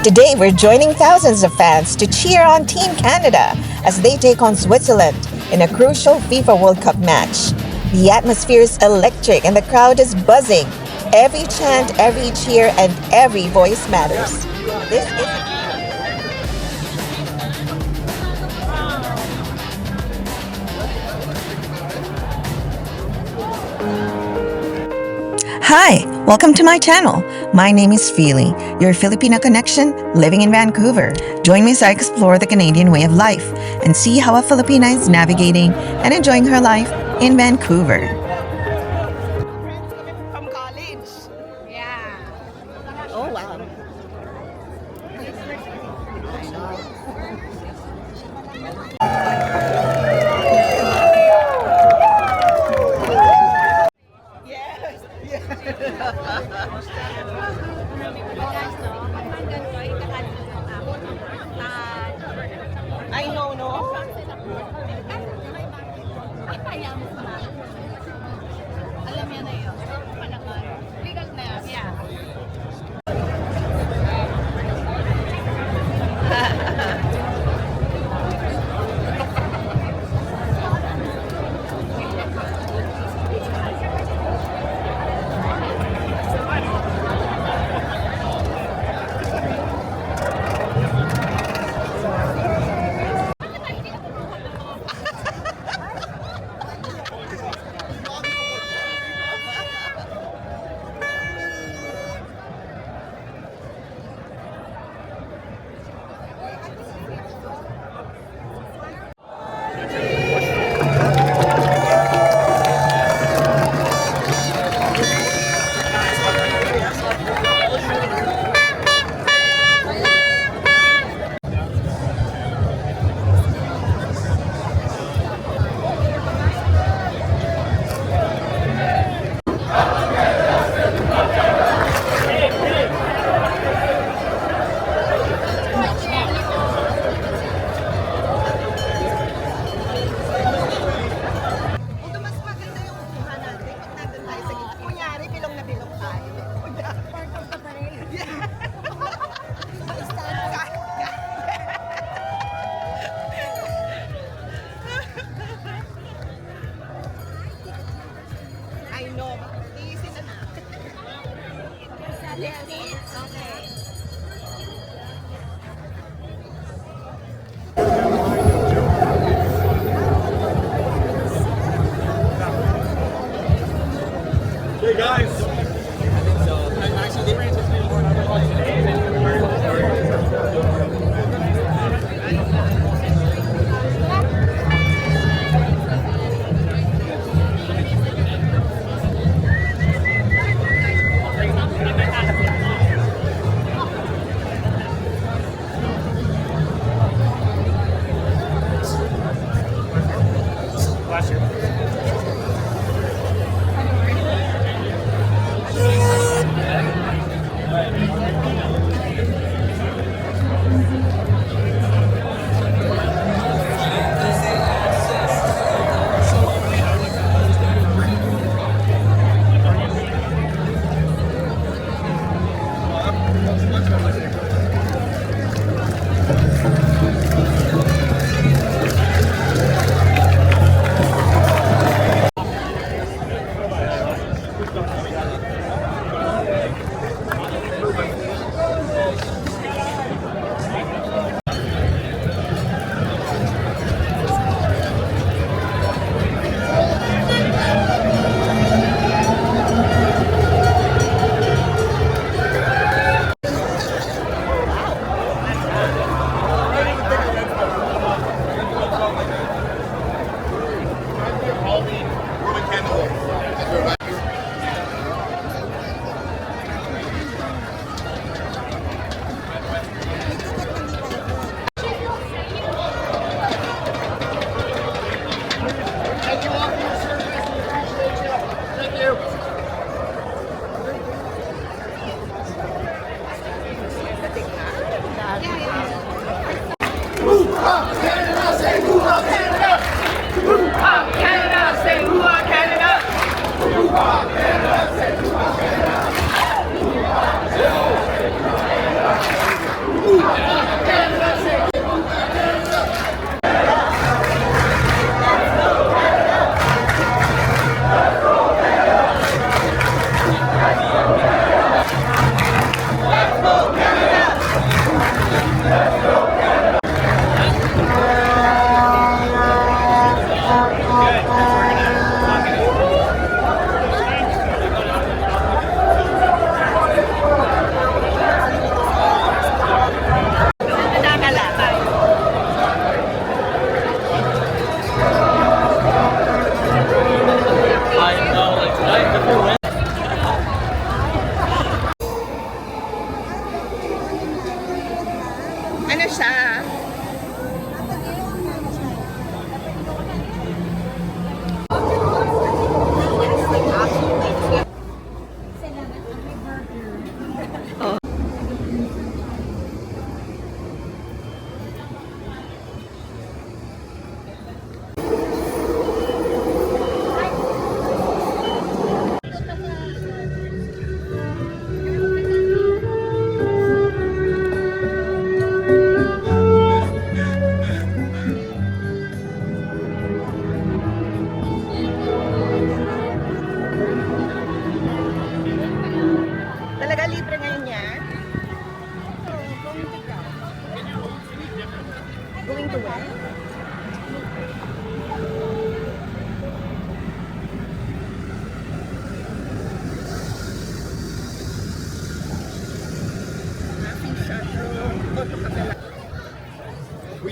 Today, we're joining thousands of fans to cheer on Team Canada as they take on Switzerland in a crucial FIFA World Cup match. The atmosphere is electric and the crowd is buzzing. Every chant, every cheer, and every voice matters. This is Hi, welcome to my channel. My name is Feely, your Filipina connection living in Vancouver. Join me as I explore the Canadian way of life and see how a Filipina is navigating and enjoying her life in Vancouver. From college. Yeah. Oh, wow. I know, no? Alam niya na yun. Legal na yun. Yeah. Although mas maganda yung upuhan natin pag nandun tayo sa gitna. Kunyari, bilong na bilong tayo. Part of the parade. I know. Easy na na. Yes. Okay. Hey guys! I'm actually Bless you.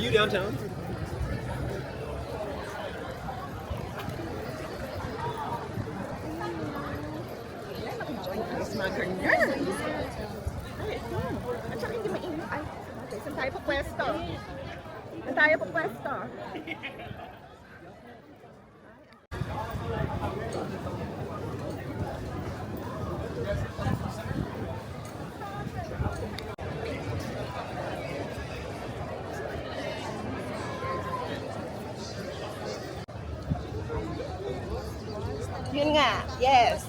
you downtown? Mas mga ganyan. Ay, ito. At saka hindi mainit. Ay, okay. Saan tayo po pwesto? Saan tayo po pwesto? Yun nga. Yes.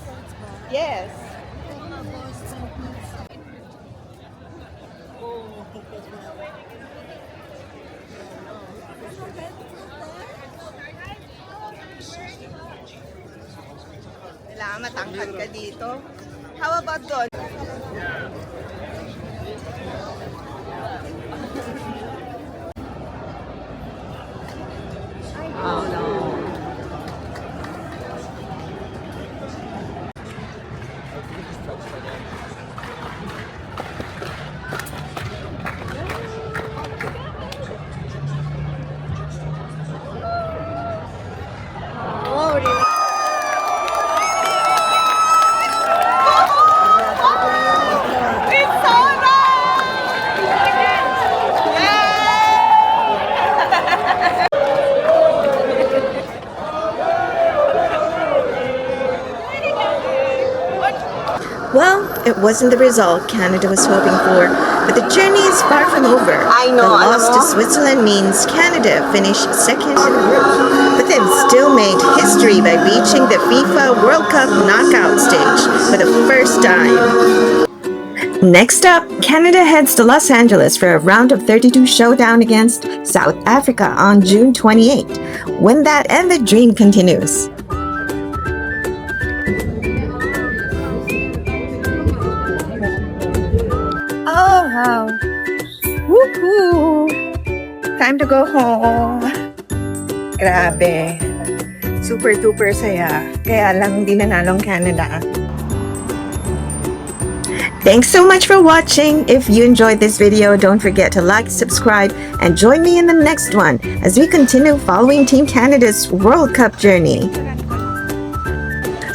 Yes. Kailangan matangkad ka dito. How about doon? Oh no. Oh, really? It's Well, it wasn't the result Canada was hoping for, but the journey is far from over. I know, The alam loss mo? to Switzerland means Canada finished second in the group, but they've still made history by reaching the FIFA World Cup knockout stage for the first time. Next up, Canada heads to Los Angeles for a round of 32 showdown against South Africa on June 28. Win that and the dream continues. Oh, wow. Woohoo! Time to go home. Grabe. Super duper saya. Kaya lang di nanalo ang Canada. Thanks so much for watching. If you enjoyed this video, don't forget to like, subscribe, and join me in the next one as we continue following Team Canada's World Cup journey.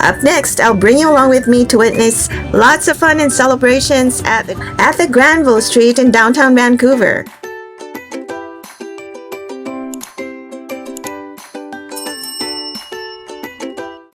Up next, I'll bring you along with me to witness lots of fun and celebrations at the Granville Street in downtown Vancouver.